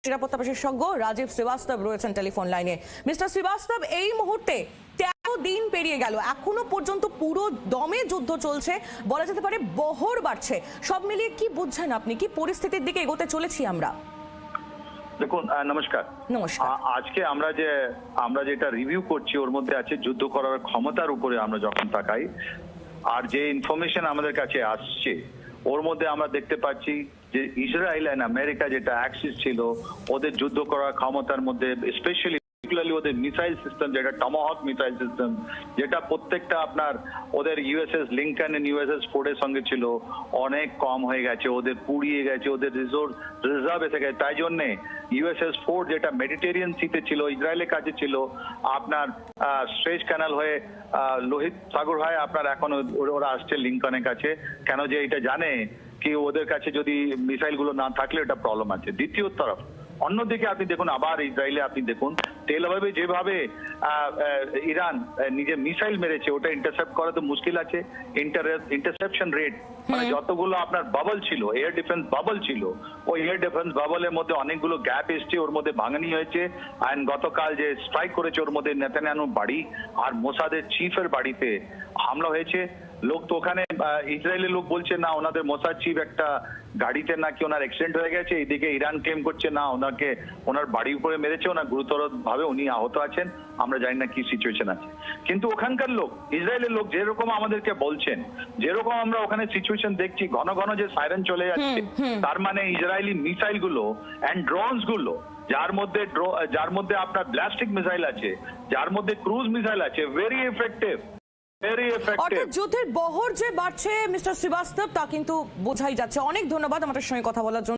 নিরাপত্তা বিশেষজ্ঞ রাজীব শ্রীবাস্তব রয়েছেন টেলিফোন লাইনে। মিস্টার শ্রীবাস্তব, এই মুহূর্তে 13 দিন পেরিয়ে গেল, এখনো পর্যন্ত পুরো দমে যুদ্ধ চলছে, বলা যেতে পারে বহর বাড়ছে। সব মিলিয়ে কি বুঝছেন আপনি, কি পরিস্থিতির দিকে এগোতে চলেছি আমরা? দেখুন, নমস্কার। আজকে আমরা যেটা রিভিউ করছি ওর মধ্যে আছে যুদ্ধ করার ক্ষমতার উপরে আমরা যখন তাকাই, আর যে ইনফরমেশন আমাদের কাছে আসছে ওর মধ্যে আমরা দেখতে পাচ্ছি যে ইসরায়েল এন্ড আমেরিকা যেটা অ্যাক্সিস ছিল ওদের যুদ্ধ করার ক্ষমতার মধ্যে, স্পেশালি ওদের মিসাইল সিস্টেম যেটা টমাহক মিসাইল সিস্টেম, যেটা প্রত্যেকটা আপনার ওদের ইউএসএস লিঙ্কন এন্ড ইউএসএস ফোর্ডের সঙ্গে ছিল, অনেক কম হয়ে গেছে, ওদের পুড়িয়ে গেছে, ওদের রিজার্ভ এসে গেছে। তাই জন্যে ইউএসএস ফোর্ড যেটা মেডিটেরিয়ান সিতে ছিল, ইসরায়েলের কাছে ছিল, আপনার স্ট্রেচ ক্যানাল হয়ে লোহিত সাগর হয়ে আপনার এখন ওরা আসছে লিঙ্কনের কাছে, কেন যে এটা জানে কি ওদের কাছে যদি মিসাইল গুলো না থাকলে এটা প্রবলেম আছে। দ্বিতীয় তরফ অন্যদিকে আপনি দেখুন, আবার ইসরায়েলে আপনি দেখুন তেল আবিবে যেভাবে ইরান নিজে মিসাইল মেরেছে, ওটা ইন্টারসেপ্ট করা তো মুশকিল আছে। ইন্টারসেপশন রেট মানে যতগুলো আপনার বাবল ছিল, এয়ার ডিফেন্স বাবল ছিল, ওই এয়ার ডিফেন্স বাবলের মধ্যে অনেকগুলো গ্যাপ এসছে, ওর মধ্যে ভাঙানি হয়েছে। আর গতকাল যে স্ট্রাইক করেছে ওর মধ্যে নেতানিয়াহুর বাড়ি আর মোসাদের চিফের বাড়িতে হামলা হয়েছে। লোক তো ওখানে ইসরায়েলের লোক বলছে না ওনাদের মোসাদ চিফ একটা গাড়িতে নাকি ওনার অ্যাক্সিডেন্ট হয়ে গেছে, এদিকে ইরান ক্লেম করছে না ওনার বাড়ির উপরে মেরেছে, ওনার গুরুতর ভাবে উনি আহত আছেন। আমরা জানি না কি সিচুয়েশন আছে, কিন্তু ওখানকার লোক, ইসরায়েলের লোক যেরকম আমাদেরকে বলছেন, যেরকম আমরা ওখানে সিচুয়েশন দেখছি, ঘন ঘন যে সাইরেন চলে যাচ্ছে, তার মানে ইসরায়েলি মিসাইল গুলো এন্ড ড্রোনস গুলো, যার মধ্যে আপনার ব্লাস্টিক মিসাইল আছে, যার মধ্যে ক্রুজ মিসাইল আছে, ভেরি এফেক্টিভ। অর্থাৎ যুদ্ধের বহর যে বাড়ছে মিস্টার শ্রীবাস্তব, তা কিন্তু বোঝাই যাচ্ছে। অনেক ধন্যবাদ আমাদের সঙ্গে কথা বলার জন্য।